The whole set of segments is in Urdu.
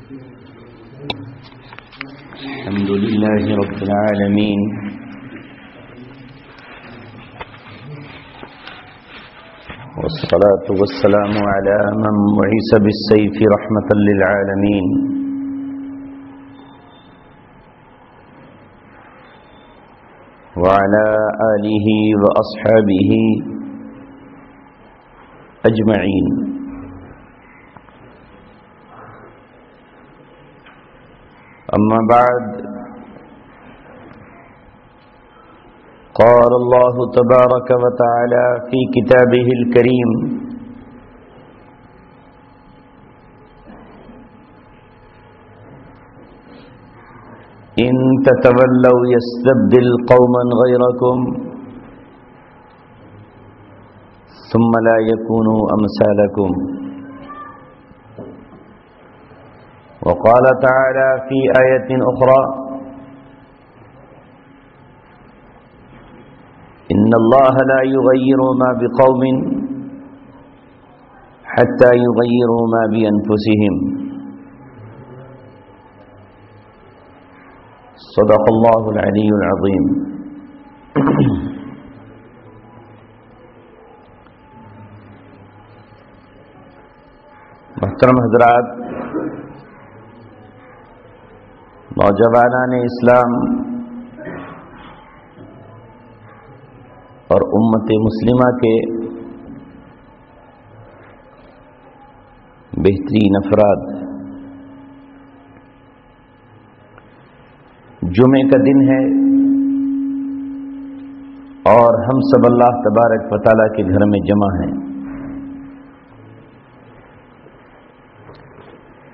الحمد لله رب العالمين والصلاة والسلام على من بعث بالسيف رحمة للعالمين وعلى آله وأصحابه أجمعين. أما بعد، قال الله تبارك وتعالى في كتابه الكريم: إن تتولوا يستبدل قوما غيركم ثم لا يكونوا أمثالكم. وقال تعالى في آية أخرى: إن الله لا يغير ما بقوم حتى يغيروا ما بأنفسهم. صدق الله العلي العظيم. محترم حضرات، نوجوانان اسلام اور امت مسلمہ کے بہترین افراد، جمعے کا دن ہے اور ہم سب اللہ تبارک و تعالیٰ کے گھر میں جمع ہیں.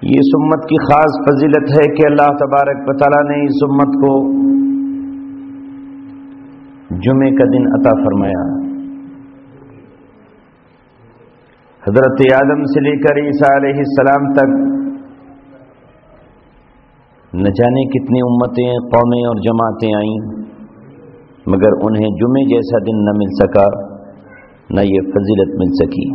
یہ اس امت کی خاص فضیلت ہے کہ اللہ تبارک و تعالیٰ نے اس امت کو جمعے کا دن عطا فرمایا. حضرت آدم سے لے کر عیسیٰ علیہ السلام تک نہ جانے کتنی امتیں، قومیں اور جماعتیں آئیں، مگر انہیں جمعے جیسا دن نہ مل سکا، نہ یہ فضیلت مل سکی.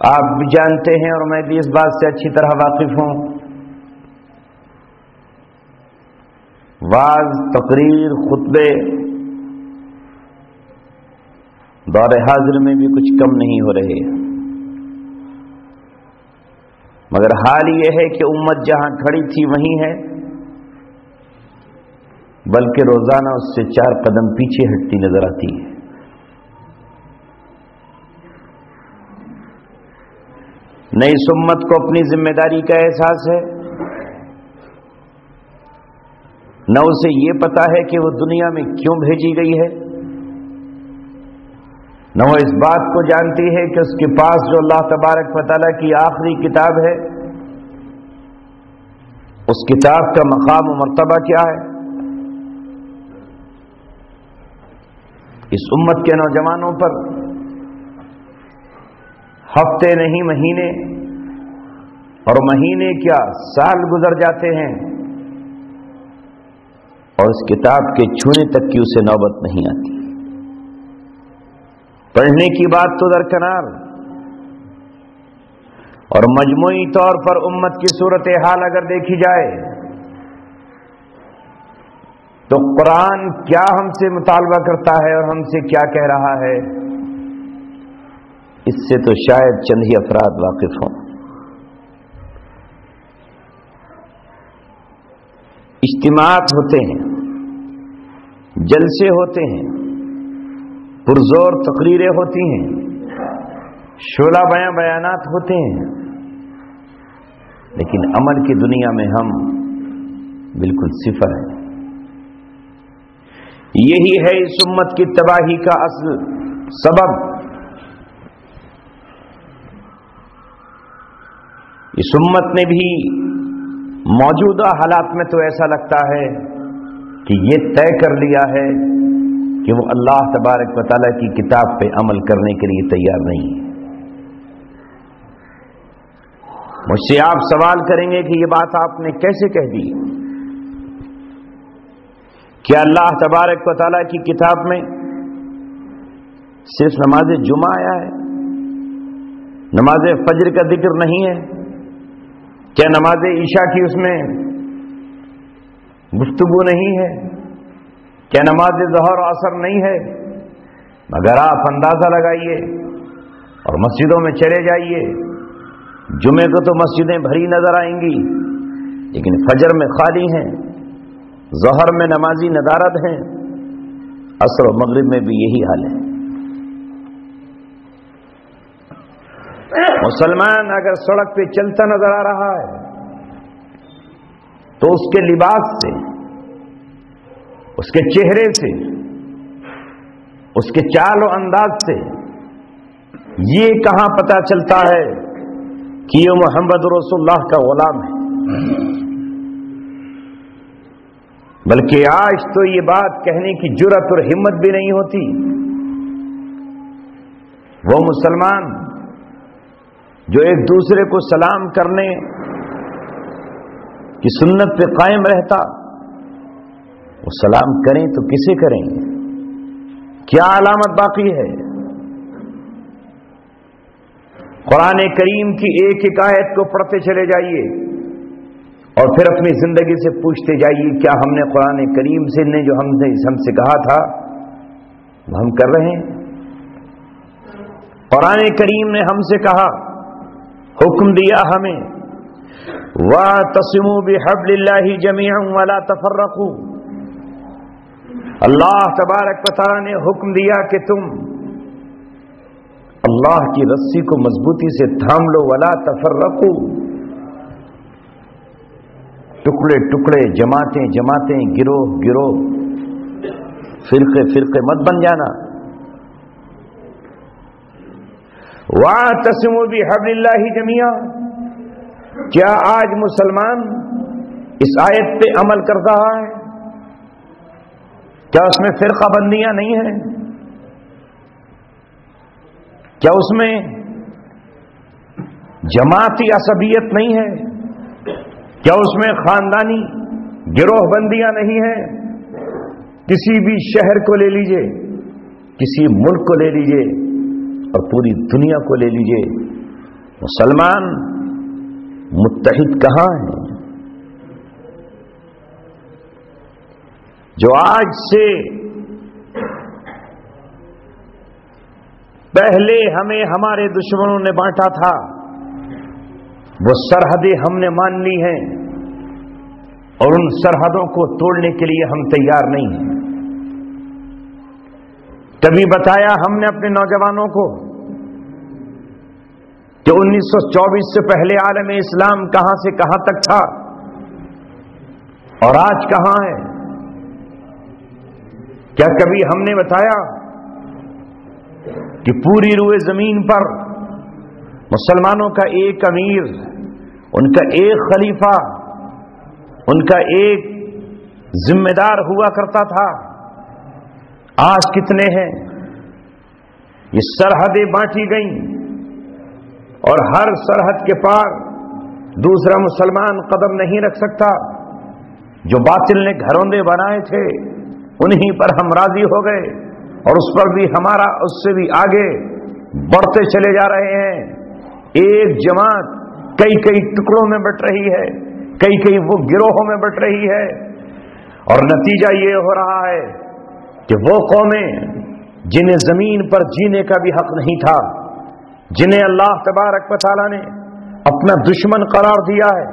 آپ بھی جانتے ہیں اور میں بھی اس بات سے اچھی طرح واقف ہوں، واعظ، تقریر، خطبے دور حاضر میں بھی کچھ کم نہیں ہو رہے، مگر حال یہ ہے کہ امت جہاں کھڑی تھی وہیں ہے، بلکہ روزانہ اس سے 4 قدم پیچھے ہٹتی نظر آتی ہے. نہ اس امت کو اپنی ذمہ داری کا احساس ہے، نہ اسے یہ پتا ہے کہ وہ دنیا میں کیوں بھیجی گئی ہے، نہ وہ اس بات کو جانتی ہے کہ اس کے پاس جو اللہ تبارک و تعالیٰ کی آخری کتاب ہے، اس کتاب کا مقام و مرتبہ کیا ہے. اس امت کے نوجوانوں پر ہفتے نہیں، مہینے، اور مہینے کیا سال گزر جاتے ہیں اور اس کتاب کے چھونے تک کی اسے نوبت نہیں آتی. پڑھنے کی بات تو درکنار، اور مجموعی طور پر امت کی صورتحال اگر دیکھی جائے تو قرآن کیا ہم سے مطالبہ کرتا ہے اور ہم سے کیا کہہ رہا ہے، اس سے تو شاید چند ہی افراد واقف ہوں. اجتماعات ہوتے ہیں، جلسے ہوتے ہیں، پرزور تقریریں ہوتی ہیں، شعلہ بیاں بیانات ہوتے ہیں، لیکن عمل کی دنیا میں ہم بالکل صفر ہیں. یہی ہے اس امت کی تباہی کا اصل سبب. اس امت نے بھی موجودہ حالات میں تو ایسا لگتا ہے کہ یہ طے کر لیا ہے کہ وہ اللہ تبارک و تعالیٰ کی کتاب پہ عمل کرنے کے لیے تیار نہیں ہے. مجھ سے آپ سوال کریں گے کہ یہ بات آپ نے کیسے کہہ دی؟ کیا اللہ تبارک و تعالیٰ کی کتاب میں صرف نماز جمعہ آیا ہے؟ نماز فجر کا ذکر نہیں ہے؟ کیا نماز عشاء کی اس میں گفتگو نہیں ہے؟ کیا نماز ظہر و عصر نہیں ہے؟ مگر آپ اندازہ لگائیے اور مسجدوں میں چلے جائیے، جمعے کو تو مسجدیں بھری نظر آئیں گی، لیکن فجر میں خالی ہیں، ظہر میں نمازی ندارت ہیں، عصر و مغرب میں بھی یہی حال ہے۔ مسلمان اگر سڑک پہ چلتا نظر آ رہا ہے تو اس کے لباس سے، اس کے چہرے سے، اس کے چال و انداز سے یہ کہاں پتہ چلتا ہے کہ یہ محمد رسول اللہ کا غلام ہے؟ بلکہ آج تو یہ بات کہنے کی جرأت اور ہمت بھی نہیں ہوتی۔ وہ مسلمان جو ایک دوسرے کو سلام کرنے کی سنت پہ قائم رہتا، وہ سلام کریں تو کسے کریں؟ کیا علامت باقی ہے؟ قرآن کریم کی ایک ایک آیت کو پڑھتے چلے جائیے اور پھر اپنی زندگی سے پوچھتے جائیے، کیا ہم نے قرآن کریم سے نے جو ہم سے کہا تھا وہ ہم کر رہے ہیں؟ قرآن کریم نے ہم سے کہا، حکم دیا ہمیں، وَاعْتَصِمُوا بِحَبْلِ اللَّهِ جَمِيعًا وَلَا تَفَرَّقُوا۔ اللہ تبارک و تعالیٰ نے حکم دیا کہ تم اللہ کی رسی کو مضبوطی سے تھام لو، وَلَا تَفَرَّقُوا، ٹکڑے ٹکڑے، جماعتیں جماعتیں، گروہ گروہ، فرقے فرقے مت بن جانا۔ وَاعْتَصِمُوا بِحَبْلِ اللَّهِ جَمِيعًا، کیا آج مسلمان اس آیت پہ عمل کرتا ہے؟ کیا اس میں فرقہ بندیاں نہیں ہیں؟ کیا اس میں جماعتی عصبیت نہیں ہے؟ کیا اس میں خاندانی گروہ بندیاں نہیں ہیں؟ کسی بھی شہر کو لے لیجئے، کسی ملک کو لے لیجئے اور پوری دنیا کو لے لیجئے، مسلمان متحد کہاں ہیں؟ جو آج سے پہلے ہمیں ہمارے دشمنوں نے بانٹا تھا، وہ سرحدیں ہم نے مان لی ہیں اور ان سرحدوں کو توڑنے کے لیے ہم تیار نہیں ہیں۔ کبھی بتایا ہم نے اپنے نوجوانوں کو کہ 1924 سے پہلے عالم اسلام کہاں سے کہاں تک تھا اور آج کہاں ہے؟ کیا کبھی ہم نے بتایا کہ پوری روئے زمین پر مسلمانوں کا ایک امیر، ان کا ایک خلیفہ، ان کا ایک ذمہ دار ہوا کرتا تھا؟ آج کتنے ہیں؟ یہ سرحدیں بانٹی گئیں اور ہر سرحد کے پار دوسرا مسلمان قدم نہیں رکھ سکتا۔ جو باطل نے گھروندے بنائے تھے انہی پر ہم راضی ہو گئے اور اس پر بھی ہمارا اس سے بھی آگے بڑھتے چلے جا رہے ہیں۔ ایک جماعت کئی کئی ٹکڑوں میں بٹ رہی ہے، کئی کئی وہ گروہوں میں بٹ رہی ہے، اور نتیجہ یہ ہو رہا ہے کہ وہ قومیں جنہیں زمین پر جینے کا بھی حق نہیں تھا، جنہیں اللہ تبارک و تعالیٰ نے اپنا دشمن قرار دیا ہے،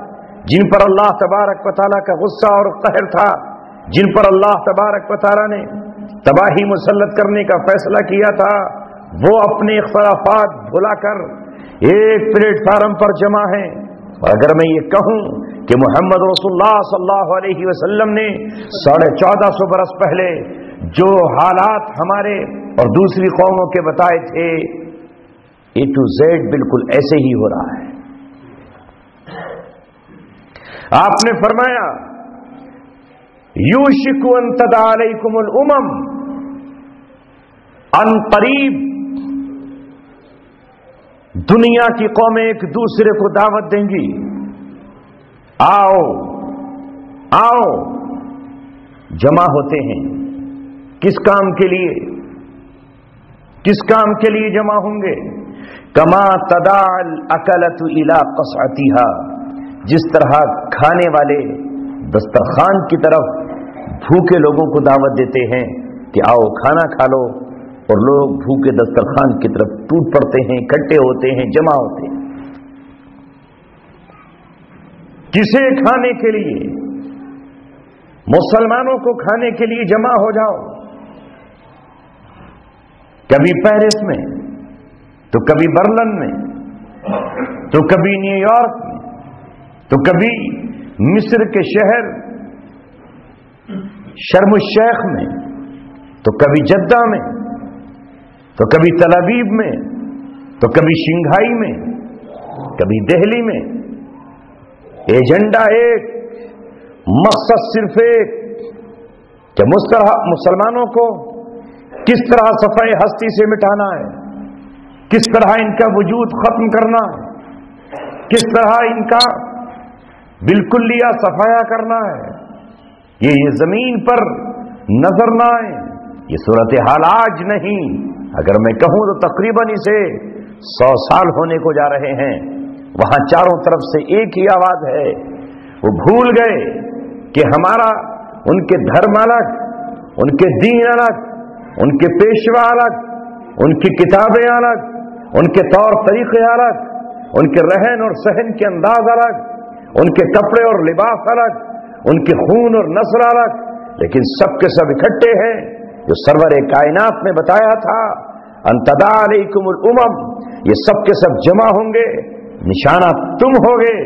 جن پر اللہ تبارک و تعالیٰ کا غصہ اور قہر تھا، جن پر اللہ تبارک و تعالیٰ نے تباہی مسلط کرنے کا فیصلہ کیا تھا، وہ اپنے اختلافات بھلا کر ایک پلیٹ فارم پر جمع ہیں۔ اور اگر میں یہ کہوں کہ محمد رسول اللہ صلی اللہ علیہ وسلم نے 1450 برس پہلے جو حالات ہمارے اور دوسری قوموں کے بتائے تھے، A to Z بالکل ایسے ہی ہو رہا ہے۔ آپ نے فرمایا یوشک ان تدع علیکم الامم، ان قریب دنیا کی قومیں ایک دوسرے کو دعوت دیں گی، آؤ آؤ، جمع ہوتے ہیں۔ کس کام کے لیے؟ کس کام کے لیے جمع ہوں گے؟ کما تداعل اکلت الی قصعتها، جس طرح کھانے والے دسترخوان کی طرف بھوکے لوگوں کو دعوت دیتے ہیں کہ آؤ کھانا کھا لو، اور لوگ بھوکے دسترخوان کی طرف ٹوٹ پڑتے ہیں، اکٹھے ہوتے ہیں، جمع ہوتے ہیں، کسے کھانے کے لیے؟ مسلمانوں کو کھانے کے لیے جمع ہو جاؤ، کبھی پیرس میں، تو کبھی برلن میں، تو کبھی نیو یارک میں، تو کبھی مصر کے شہر شرم الشیخ میں، تو کبھی جدہ میں، تو کبھی تل ابیب میں، تو کبھی شنگھائی میں، کبھی دہلی میں۔ ایجنڈا ایک، مقصد صرف ایک کہ مسلمانوں کو کس طرح صفحہ ہستی سے مٹانا ہے، کس طرح ان کا وجود ختم کرنا ہے، کس طرح ان کا بالکلیہ صفایا کرنا ہے، یہ زمین پر نظر نہ آئے۔ یہ صورتحال آج نہیں، اگر میں کہوں تو تقریباً اسے 100 سال ہونے کو جا رہے ہیں۔ وہاں چاروں طرف سے ایک ہی آواز ہے، وہ بھول گئے کہ ہمارا ان کے دھرم الگ، ان کے دین الگ، ان کے پیشوا الگ، ان کی کتابیں الگ، ان کے طور طریقے الگ، ان کے رہن اور سہن کے انداز الگ، ان کے کپڑے اور لباس الگ، ان کے خون اور نسل الگ، لیکن سب کے سب اکٹھے ہیں۔ جو سرور کائنات نے بتایا تھا ان تداع علیکم الامم، یہ سب کے سب جمع ہوں گے، نشانہ تم ہوگے۔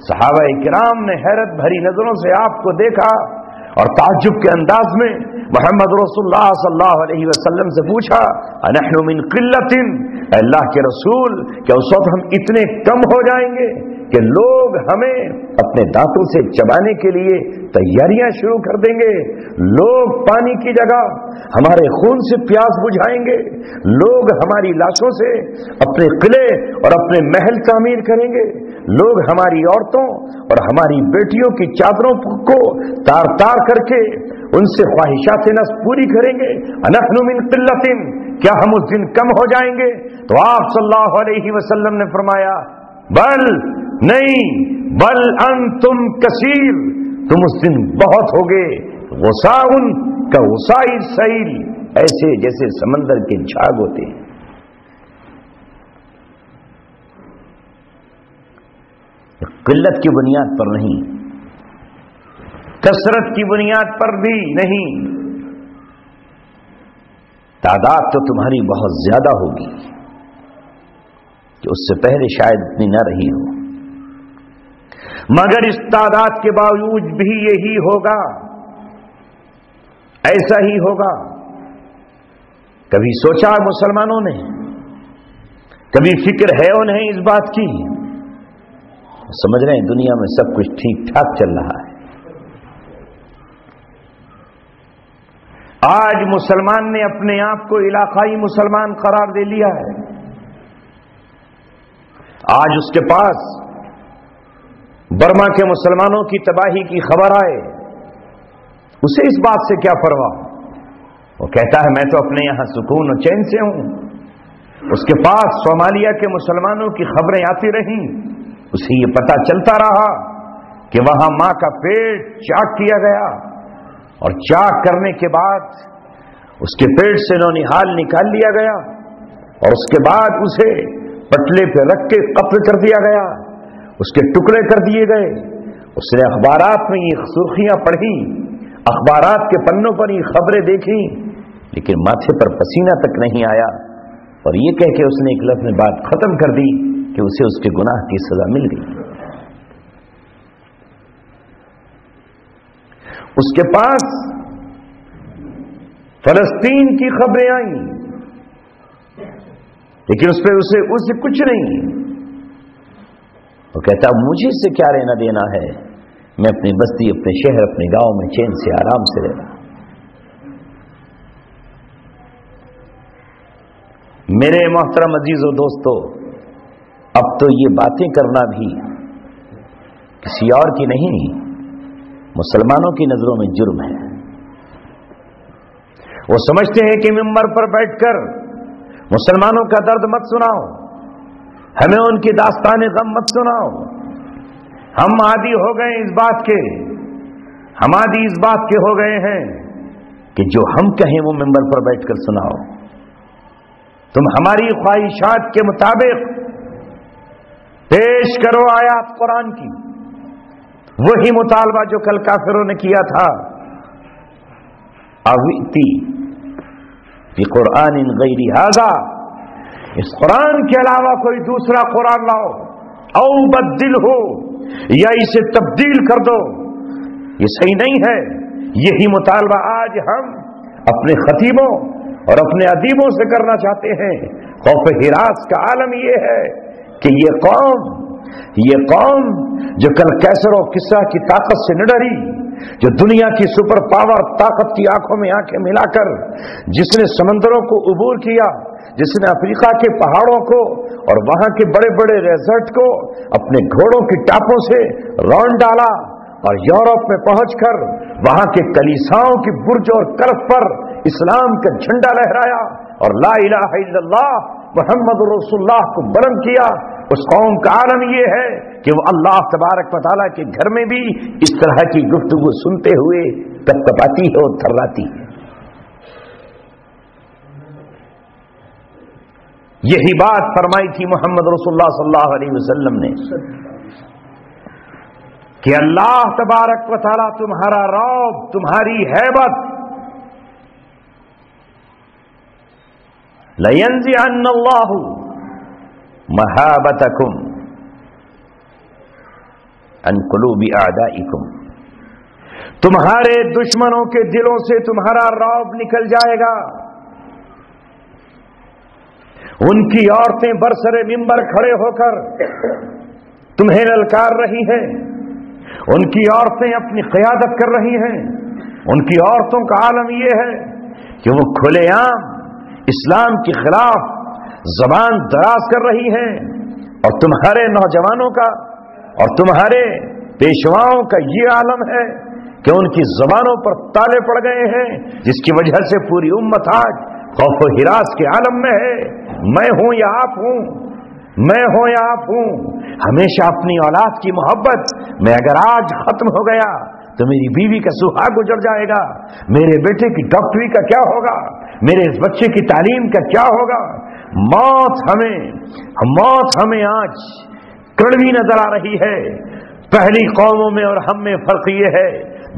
صحابہ کرام نے حیرت بھری نظروں سے آپ کو دیکھا اور تعجب کے انداز میں محمد رسول اللہ صلی اللہ علیہ وسلم سے پوچھا انحن من قلت، اے اللہ کے رسول کیا اس وقت ہم اتنے کم ہو جائیں گے کہ لوگ ہمیں اپنے دانتوں سے چبانے کے لیے تیاریاں شروع کر دیں گے، لوگ پانی کی جگہ ہمارے خون سے پیاس بجھائیں گے، لوگ ہماری لاشوں سے اپنے قلعے اور اپنے محل تعمیر کریں گے، لوگ ہماری عورتوں اور ہماری بیٹیوں کی چادروں کو تار تار کر کے ان سے خواہشات نفس پوری کریں گے۔ انحن من قلت، کیا ہم اس دن کم ہو جائیں گے؟ تو آپ صلی اللہ علیہ وسلم نے فرمایا بل نہیں، بل انتم کثیر، تم اس دن بہت ہوگے، غصاء کا غصاء السیل، ایسے جیسے سمندر کے جھاگ ہوتے ہیں۔ قلت کی بنیاد پر نہیں، کثرت کی بنیاد پر بھی نہیں، تعداد تو تمہاری بہت زیادہ ہوگی کہ اس سے پہلے شاید اتنی نہ رہی ہو، مگر اس تعداد کے باوجود بھی یہی ہوگا، ایسا ہی ہوگا۔ کبھی سوچا مسلمانوں نے، کبھی فکر ہے انہیں اس بات کی؟ سمجھ رہے ہیں دنیا میں سب کچھ ٹھیک ٹھاک چل رہا ہے۔ آج مسلمان نے اپنے آپ کو علاقائی مسلمان قرار دے لیا ہے، آج اس کے پاس برما کے مسلمانوں کی تباہی کی خبر آئے، اسے اس بات سے کیا پرواہ؟ وہ کہتا ہے میں تو اپنے یہاں سکون و چین سے ہوں۔ اس کے پاس صومالیہ کے مسلمانوں کی خبریں آتی رہیں، اسے یہ پتہ چلتا رہا کہ وہاں ماں کا پیٹ چاک کیا گیا، اور چاک کرنے کے بعد اس کے پیٹ سے نونہال نکال لیا گیا، اور اس کے بعد اسے پٹلے پہ رکھ کے قتل کر دیا گیا، اس کے ٹکڑے کر دیے گئے۔ اس نے اخبارات میں یہ سرخیاں پڑھی، اخبارات کے پنوں پر یہ خبریں دیکھی، لیکن ماتھے پر پسینہ تک نہیں آیا، اور یہ کہہ کے اس نے ایک لفظ میں بات ختم کر دی کہ اسے اس کے گناہ کی سزا مل گئی۔ اس کے پاس فلسطین کی خبریں آئیں، لیکن اس پہ اسے کچھ نہیں۔ وہ کہتا مجھے اس سے کیا لینا دینا ہے، میں اپنی بستی، اپنے شہر، اپنے گاؤں میں چین سے آرام سے رہنا۔ میرے محترم عزیز و دوستو، اب تو یہ باتیں کرنا بھی کسی اور کی نہیں، مسلمانوں کی نظروں میں جرم ہے۔ وہ سمجھتے ہیں کہ ممبر پر بیٹھ کر مسلمانوں کا درد مت سناؤ، ہمیں ان کی داستان غم مت سناؤ. ہم عادی ہو گئے اس بات کے، ہم عادی اس بات کے ہو گئے ہیں کہ جو ہم کہیں وہ ممبر پر بیٹھ کر سناؤ. تم ہماری خواہشات کے مطابق پیش کرو آیات قرآن کی، وہی مطالبہ جو کل کافروں نے کیا تھا. اویتی فی قرآن غیر ھذا، اس قرآن کے علاوہ کوئی دوسرا قرآن لاؤ، او بدل ہو، یا اسے تبدیل کر دو، یہ صحیح نہیں ہے. یہی مطالبہ آج ہم اپنے خطیبوں اور اپنے ادیبوں سے کرنا چاہتے ہیں. خوف ہراس کا عالم یہ ہے کہ یہ قوم جو کل کیسر و کسرا کی طاقت سے نہ ڈری، جو دنیا کی سپر پاور طاقت کی آنکھوں میں آنکھیں ملا کر جس نے سمندروں کو عبور کیا، جس نے افریقہ کے پہاڑوں کو اور وہاں کے بڑے بڑے ریزرٹ کو اپنے گھوڑوں کی ٹاپوں سے رونڈ ڈالا اور یورپ میں پہنچ کر وہاں کے کلیساؤں کی برج اور کرف پر اسلام کا جھنڈا لہرایا اور لا الہ الا اللہ محمد رسول اللہ کو بلند کیا، اس قوم کا عالم یہ ہے کہ وہ اللہ تبارک و تعالیٰ کے گھر میں بھی اس طرح کی گفتگو سنتے ہوئے کپکپاتی ہے اور تھراتی ہے. یہی بات فرمائی تھی محمد رسول اللہ صلی اللہ علیہ وسلم نے کہ اللہ تبارک و تعالیٰ تمہارا رعب، تمہاری ہیبت، لَيَنزِعَنَّ اللَّهُ مَهَابَتَكُمْ عَنْ قُلُوبِ أَعْدَائِكُمْ، تمہارے دشمنوں کے دلوں سے تمہارا رعب نکل جائے گا. ان کی عورتیں برسر منبر کھڑے ہو کر تمہیں للکار رہی ہیں، ان کی عورتیں اپنی قیادت کر رہی ہیں. ان کی عورتوں کا عالم یہ ہے کہ وہ کھلے عام اسلام کے خلاف زبان دراز کر رہی ہیں، اور تمہارے نوجوانوں کا اور تمہارے پیشواؤں کا یہ عالم ہے کہ ان کی زبانوں پر تالے پڑ گئے ہیں، جس کی وجہ سے پوری امت آج خوف و ہراس کے عالم میں ہے. میں ہوں یا آپ ہوں، میں ہوں یا آپ ہوں، ہمیشہ اپنی اولاد کی محبت میں اگر آج ختم ہو گیا تو میری بیوی کا سہاگ گزر جائے گا، میرے بیٹے کی ڈاکٹری کا کیا ہوگا، میرے اس بچے کی تعلیم کا کیا ہوگا. موت ہمیں آج کڑوی نظر آ رہی ہے. پہلی قوموں میں اور ہم میں فرق یہ ہے،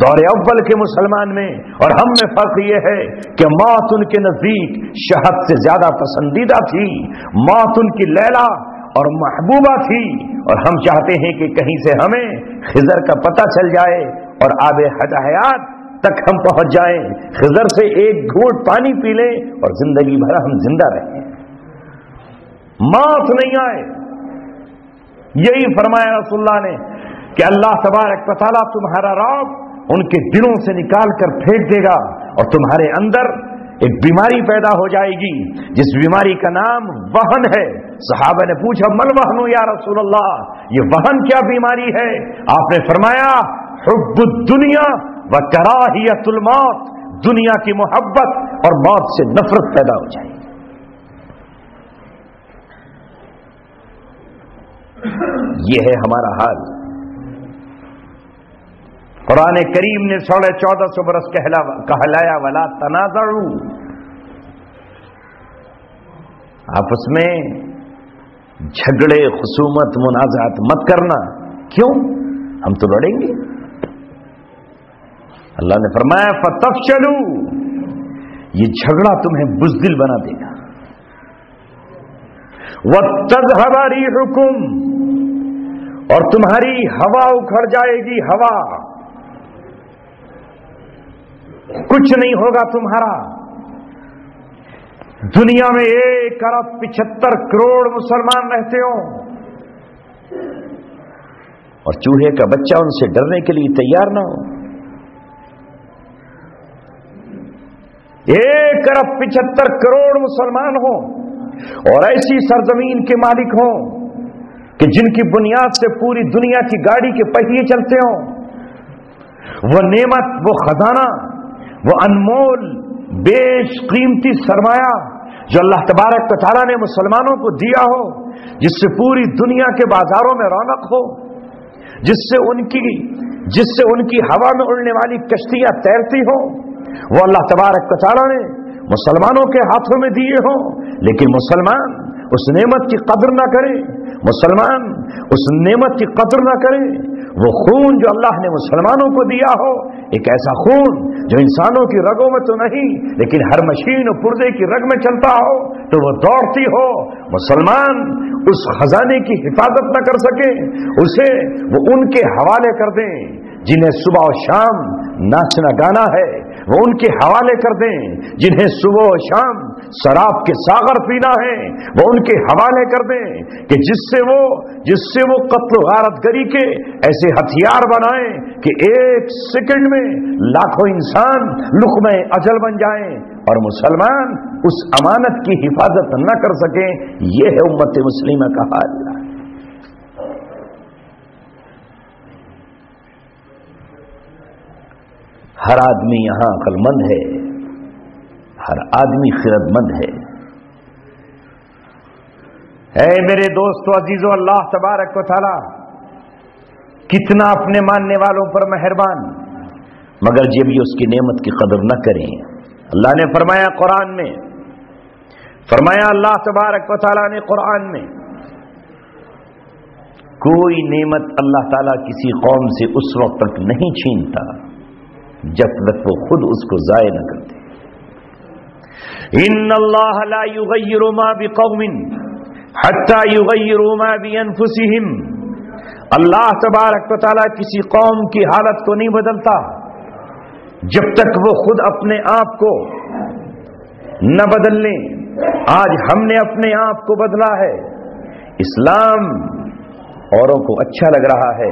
دور اول کے مسلمان میں اور ہم میں فرق یہ ہے کہ موت ان کے نزدیک شہد سے زیادہ پسندیدہ تھی، موت ان کی لیلا اور محبوبہ تھی، اور ہم چاہتے ہیں کہ کہیں سے ہمیں خضر کا پتہ چل جائے اور آب حیات تک ہم پہنچ جائیں، خضر سے ایک گھونٹ پانی پی لیں اور زندگی بھر ہم زندہ رہیں، موت نہیں آئے. یہی فرمایا رسول اللہ نے کہ اللہ تبارک و تعالیٰ تمہارا رعب ان کے دلوں سے نکال کر پھینک دے گا، اور تمہارے اندر ایک بیماری پیدا ہو جائے گی جس بیماری کا نام وہن ہے. صحابہ نے پوچھا مل وہن یا رسول اللہ، یہ وہن کیا بیماری ہے؟ آپ نے فرمایا حب الدنیا و کراہیت الموت، دنیا کی محبت اور موت سے نفرت پیدا ہو جائے. یہ ہے ہمارا حال. قرآن کریم نے 1450 برس کہلایا ولا تنازعوا، آپس میں جھگڑے خصومت منازعات مت کرنا. کیوں؟ ہم تو لڑیں گے. اللہ نے فرمایا فتفشلوا، یہ جھگڑا تمہیں بزدل بنا دے گا. وتذهب ريحكم، اور تمہاری ہوا اکھڑ جائے گی. ہوا، کچھ نہیں ہوگا تمہارا. دنیا میں 1 ارب 75 کروڑ مسلمان رہتے ہوں اور چوہے کا بچہ ان سے ڈرنے کے لیے تیار نہ ہو. 1 ارب 75 کروڑ مسلمان ہوں اور ایسی سرزمین کے مالک ہوں کہ جن کی بنیاد سے پوری دنیا کی گاڑی کے پہیے چلتے ہوں. وہ نعمت، وہ خزانہ، وہ انمول بیش قیمتی سرمایہ جو اللہ تبارک و تعالیٰ نے مسلمانوں کو دیا ہو، جس سے پوری دنیا کے بازاروں میں رونق ہو، جس سے ان کی ہوا میں اڑنے والی کشتیاں تیرتی ہوں، وہ اللہ تبارک و تعالیٰ نے مسلمانوں کے ہاتھوں میں دیے ہوں، لیکن مسلمان اس نعمت کی قدر نہ کرے، مسلمان اس نعمت کی قدر نہ کرے۔ وہ خون جو اللہ نے مسلمانوں کو دیا ہو، ایک ایسا خون جو انسانوں کی رگوں میں تو نہیں لیکن ہر مشین اور پرزے کی رگ میں چلتا ہو تو وہ دوڑتی ہو، مسلمان اس خزانے کی حفاظت نہ کر سکے، اسے وہ ان کے حوالے کر دیں جنہیں صبح و شام ناچنا گانا ہے، وہ ان کے حوالے کر دیں جنہیں صبح و شام شراب کے ساغر پینا ہے، وہ ان کے حوالے کر دیں کہ جس سے وہ قتل و غارت گری کے ایسے ہتھیار بنائیں کہ ایک سیکنڈ میں لاکھوں انسان لقمہ اجل بن جائیں اور مسلمان اس امانت کی حفاظت نہ کر سکیں۔ یہ ہے امت مسلمہ کا حال۔ ہر آدمی یہاں عقل مند ہے، ہر آدمی خرد مند ہے۔ اے میرے دوستو عزیزو، اللہ تبارک و تعالی کتنا اپنے ماننے والوں پر مہربان، مگر جب بھی اس کی نعمت کی قدر نہ کریں۔ اللہ نے فرمایا قرآن میں، فرمایا اللہ تبارک و تعالی نے قرآن میں، کوئی نعمت اللہ تعالیٰ کسی قوم سے اس وقت تک نہیں چھینتا جب تک وہ خود اس کو ضائع نہ کرتے۔ ان اللہ لا یغیر ما بقوم حتی یغیروا ما بانفسہم، اللہ تبارک و تعالیٰ کسی قوم کی حالت کو نہیں بدلتا جب تک وہ خود اپنے آپ کو نہ بدل لیں۔ آج ہم نے اپنے آپ کو بدلا ہے، اسلام اوروں کو اچھا لگ رہا ہے،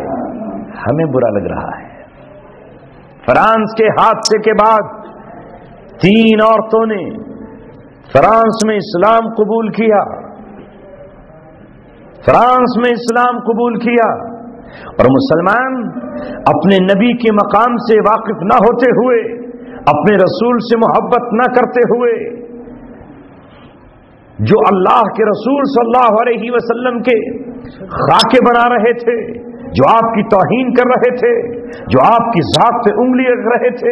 ہمیں برا لگ رہا ہے۔ فرانس کے حادثے کے بعد 3 عورتوں نے فرانس میں اسلام قبول کیا، فرانس میں اسلام قبول کیا، اور مسلمان اپنے نبی کے مقام سے واقف نہ ہوتے ہوئے، اپنے رسول سے محبت نہ کرتے ہوئے، جو اللہ کے رسول صلی اللہ علیہ وسلم کے خاکے بنا رہے تھے، جو آپ کی توہین کر رہے تھے، جو آپ کی ذات پہ انگلی رکھ رہے تھے،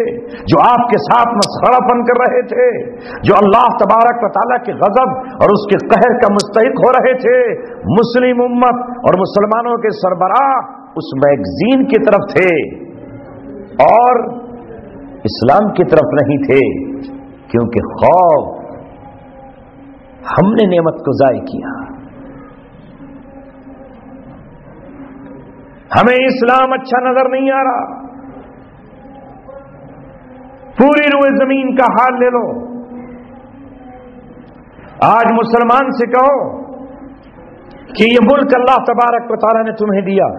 جو آپ کے ساتھ مسخرہ پن کر رہے تھے، جو اللہ تبارک و تعالیٰ کے غضب اور اس کے قہر کا مستحق ہو رہے تھے، مسلم امت اور مسلمانوں کے سربراہ اس میگزین کی طرف تھے اور اسلام کی طرف نہیں تھے، کیونکہ خوف ہم نے نعمت کو ضائع کیا۔ ہمیں اسلام اچھا نظر نہیں آ رہا۔ پوری روئے زمین کا حال لے لو، آج مسلمان سے کہو کہ یہ ملک اللہ تبارک و تعالیٰ نے تمہیں دیا،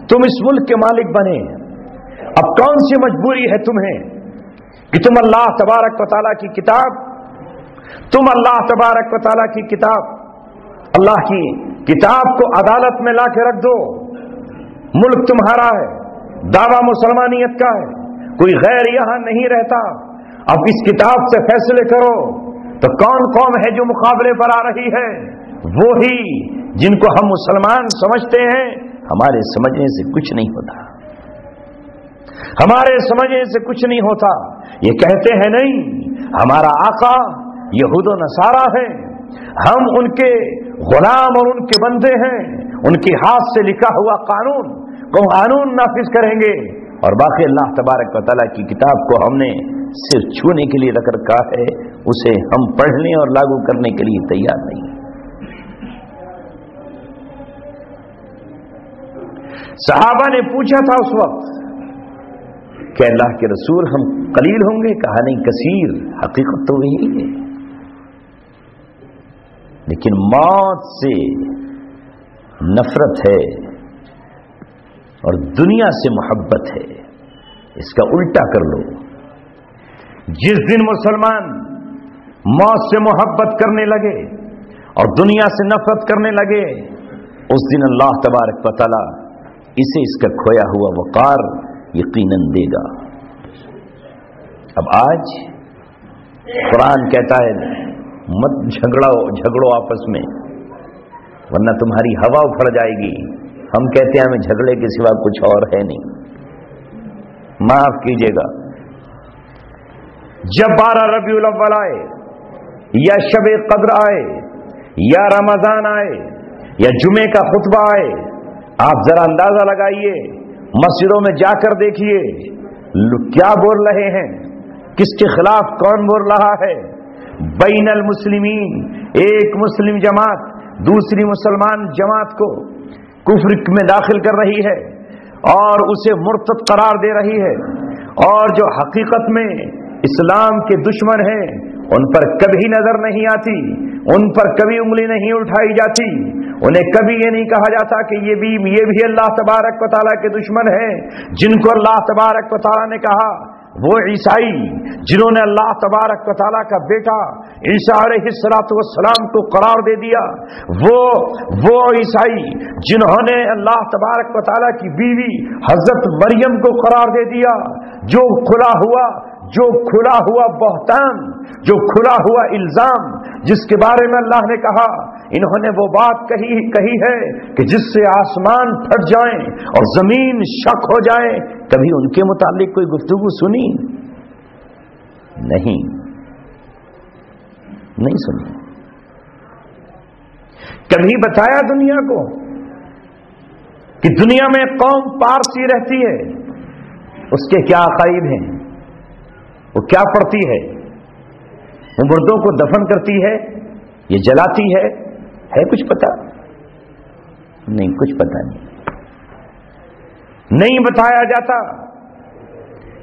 تم اس ملک کے مالک بنے، اب کون سی مجبوری ہے تمہیں کہ تم اللہ تبارک و تعالیٰ کی کتاب، تم اللہ تبارک و تعالیٰ کی کتاب، اللہ کی کتاب کو عدالت میں لا کے رکھ دو، ملک تمہارا ہے، دعویٰ مسلمانیت کا ہے، کوئی غیر یہاں نہیں رہتا، اب اس کتاب سے فیصلے کرو۔ تو کون قوم ہے جو مقابلے پر آ رہی ہے؟ وہی جن کو ہم مسلمان سمجھتے ہیں۔ ہمارے سمجھنے سے کچھ نہیں ہوتا، ہمارے سمجھنے سے کچھ نہیں ہوتا۔ یہ کہتے ہیں نہیں، ہمارا آقا یہود و نصارہ ہیں، ہم ان کے غلام اور ان کے بندے ہیں، ان کے ہاتھ سے لکھا ہوا قانون نافذ کریں گے، اور باقی اللہ تبارک و تعالیٰ کی کتاب کو ہم نے صرف چھونے کے لیے رکھ رکھا ہے، اسے ہم پڑھنے اور لاگو کرنے کے لیے تیار نہیں۔ صحابہ نے پوچھا تھا اس وقت کہ اللہ کے رسول ہم قلیل ہوں گے؟ کہا نہیں، کثیر، حقیقت تو وہی ہے، لیکن موت سے نفرت ہے اور دنیا سے محبت ہے۔ اس کا الٹا کر لو، جس دن مسلمان موت سے محبت کرنے لگے اور دنیا سے نفرت کرنے لگے، اس دن اللہ تبارک و تعالی اسے اس کا کھویا ہوا وقار یقیناً دے گا۔ اب آج قرآن کہتا ہے مت جھگڑو آپس میں، ورنہ تمہاری ہوا اکھڑ جائے گی. ہم کہتے ہیں ہمیں جھگڑے کے سوا کچھ اور ہے نہیں. معاف کیجیے گا، جب 12 ربیع الاول آئے یا شب قدر آئے یا رمضان آئے یا جمعے کا خطبہ آئے، آپ ذرا اندازہ لگائیے، مسجدوں میں جا کر دیکھیے کیا بول رہے ہیں، کس کے خلاف کون بول رہا ہے. بین المسلمین، ایک مسلم جماعت دوسری مسلمان جماعت کو کفر میں داخل کر رہی ہے اور اسے مرتد قرار دے رہی ہے، اور جو حقیقت میں اسلام کے دشمن ہیں ان پر کبھی نظر نہیں آتی، ان پر کبھی انگلی نہیں اٹھائی جاتی، انہیں کبھی یہ نہیں کہا جاتا کہ یہ بھی اللہ تبارک و تعالیٰ کے دشمن ہیں. جن کو اللہ تبارک و تعالیٰ نے کہا، وہ عیسائی جنہوں نے اللہ تبارک و تعالیٰ کا بیٹا عیسیٰ علیہ السلام کو قرار دے دیا، وہ عیسائی جنہوں نے اللہ تبارک و تعالیٰ کی بیوی حضرت مریم کو قرار دے دیا، جو کھلا ہوا بہتان، جو کھلا ہوا الزام، جس کے بارے میں اللہ نے کہا انہوں نے وہ بات کہی ہے کہ جس سے آسمان پھٹ جائیں اور زمین شک ہو جائے. کبھی ان کے متعلق کوئی گفتگو سنی؟ نہیں سنی. کبھی بتایا دنیا کو کہ دنیا میں قوم پارسی رہتی ہے، اس کے کیا عقائد ہیں، وہ کیا پڑھتی ہے، وہ مردوں کو دفن کرتی ہے، یہ جلاتی ہے کچھ پتا؟ نہیں، کچھ پتا نہیں بتایا جاتا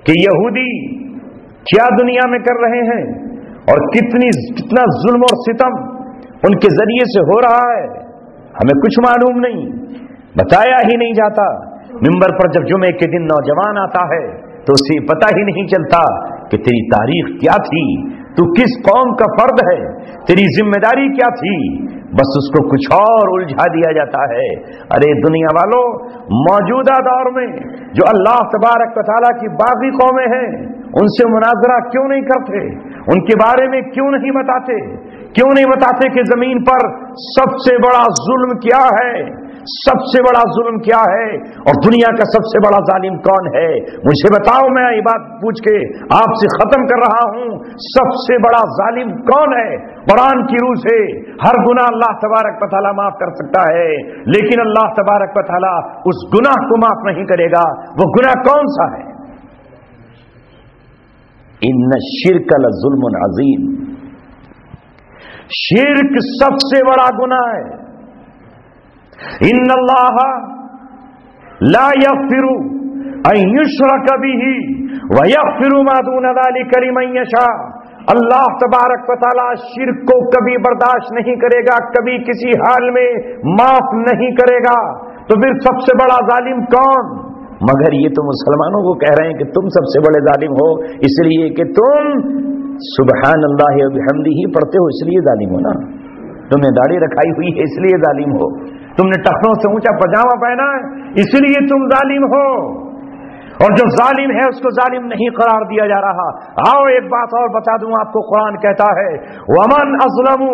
کہ یہودی کیا دنیا میں کر رہے ہیں اور کتنا ظلم اور ستم ان کے ذریعے سے ہو رہا ہے، ہمیں کچھ معلوم نہیں، بتایا ہی نہیں جاتا. منبر پر جب جمعے کے دن نوجوان آتا ہے تو اسے پتہ ہی نہیں چلتا کہ تیری تاریخ کیا تھی، تو کس قوم کا فرد ہے، تیری ذمہ داری کیا تھی، بس اس کو کچھ اور الجھا دیا جاتا ہے. ارے دنیا والوں، موجودہ دور میں جو اللہ تبارک و تعالیٰ کی باغی قومیں ہیں ان سے مناظرہ کیوں نہیں کرتے، ان کے بارے میں کیوں نہیں بتاتے کہ زمین پر سب سے بڑا ظلم کیا ہے، سب سے بڑا ظلم کیا ہے، اور دنیا کا سب سے بڑا ظالم کون ہے؟ مجھے بتاؤ، میں یہ بات پوچھ کے آپ سے ختم کر رہا ہوں، سب سے بڑا ظالم کون ہے؟ قرآن کی روح سے ہر گناہ اللہ تبارک و تعالیٰ معاف کر سکتا ہے، لیکن اللہ تبارک و تعالیٰ اس گناہ کو معاف نہیں کرے گا. وہ گناہ کون سا ہے؟ ان الشرک لظلم عظیم، شرک سب سے بڑا گناہ ہے. ان اللہ لا یغفر ان یشرک بہ ویغفر ما دون ذلک لمن یشاء. اللہ تبارک و تعالی شرک کو کبھی برداشت نہیں کرے گا، کبھی کسی حال میں معاف نہیں کرے گا. تو پھر سب سے بڑا ظالم کون؟ مگر یہ تو مسلمانوں کو کہہ رہے ہیں کہ تم سب سے بڑے ظالم ہو، اس لیے کہ تم سبحان اللہ و بحمدہ ہی پڑھتے ہو، اس لیے ظالم ہو نا. تم نے داڑھی رکھائی ہوئی ہے، اس لیے ظالم ہو. تم نے ٹخنوں سے اونچا پجامہ پہنا ہے، اس لیے تم ظالم ہو. اور جو ظالم ہے اس کو ظالم نہیں قرار دیا جا رہا. آؤ ایک بات اور بتا دوں آپ کو، قرآن کہتا ہے ومن اظلم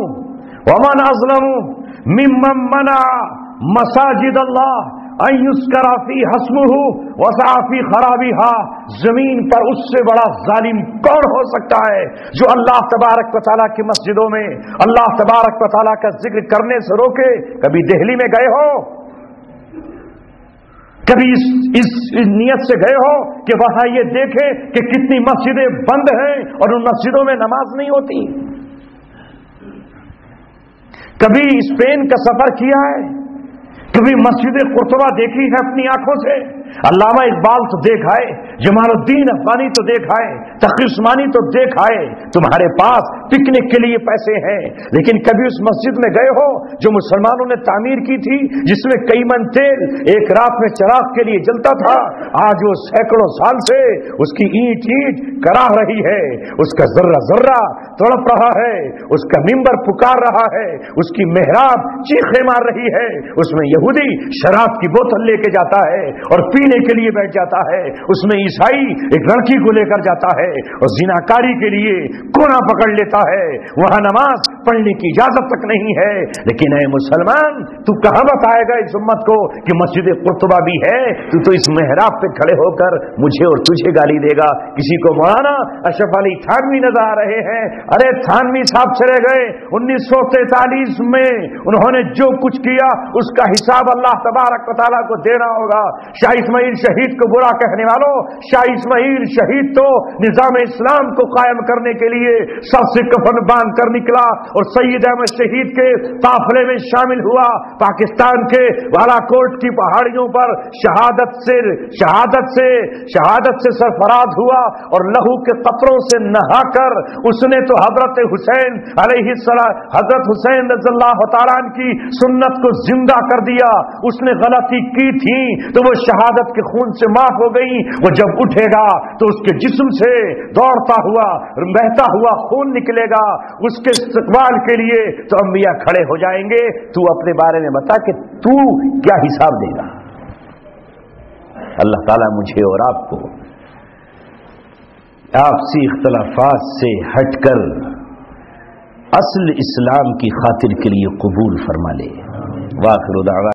ممن منع مساجد اللہ ان یذکر فیہا اسمہ وسعی فی خرابها. زمین پر اس سے بڑا ظالم کون ہو سکتا ہے جو اللہ تبارک و تعالیٰ کی مسجدوں میں اللہ تبارک و تعالیٰ کا ذکر کرنے سے روکے؟ کبھی دہلی میں گئے ہو؟ کبھی اس نیت سے گئے ہو کہ وہاں یہ دیکھیں کہ کتنی مسجدیں بند ہیں اور ان مسجدوں میں نماز نہیں ہوتی؟ کبھی اسپین کا سفر کیا ہے؟ کبھی مسجد قرطبہ دیکھی ہے اپنی آنکھوں سے؟ علامہ اقبال تو دیکھ آئے، جمال الدین افغانی تو دیکھ آئے، تقی عثمانی تو دیکھ آئے. تمہارے پاس پکنک کے لیے پیسے ہیں، لیکن کبھی اس مسجد میں گئے ہو جو مسلمانوں نے تعمیر کی تھی، جس میں کئی من تیل ایک رات میں چراغ کے لیے جلتا تھا؟ آج وہ سینکڑوں سال سے اس کی اینٹ کراہ رہی ہے، اس کا ذرہ ذرہ تڑپ رہا ہے، اس کا ممبر پکار رہا ہے، اس کی محراب چیخیں مار رہی ہے. اس میں یہودی شراب کی بوتل لے کے جاتا ہے اور پینے کے لیے بیٹھ جاتا ہے. اس میں عیسائی ایک لڑکی کو لے کر جاتا ہے اور زناکاری کے لیے کونا پکڑ لیتا دیتا ہے, وہاں نماز پڑھنے کی اجازت تک نہیں ہے. لیکن اے مسلمان, تو کہاں بتائے گا اس امت کو کہ مسجد قرطبہ بھی ہے؟ تو اس محراب پہ کھڑے ہو کر مجھے اور تجھے گالی دے گا. کسی کو مولانا اشرف علی تھانوی نظر آ رہے ہیں. ارے تھانوی صاحب چلے گئے 1943 میں, انہوں نے جو کچھ کیا اس کا حساب اللہ تبارک و تعالیٰ کو دینا ہوگا. شاہ اسماعیل شہید کو برا کہنے والوں, شاہ اسماعیل شہید تو نظام اسلام کو قائم کرنے کے لیے سب سے کفن باندھ کر نکلا اور سید احمد شہید کے قافلے میں شامل ہوا. پاکستان کے بالا کوٹ کی پہاڑیوں پر شہادت سے سرفراز ہوا اور لہو کے قطروں سے نہا کر اس نے تو حضرت حسین علیہ السلام, حضرت حسین رضی اللہ تعالیٰ عنہ کی سنت کو زندہ کر دیا. اس نے غلطی کی تھی تو وہ شہادت کے خون سے معاف ہو گئی. وہ جب اٹھے گا تو اس کے جسم سے دوڑتا ہوا بہتا ہوا خون نکلے گا. اس کے استقبال کے لیے تو انبیاء کھڑے ہو جائیں گے. تو اپنے بارے میں بتا کہ تو کیا حساب دے گا. اللہ تعالیٰ مجھے اور آپ کو آپسی اختلافات سے ہٹ کر اصل اسلام کی خاطر کے لیے قبول فرما لے. واخر دعوانا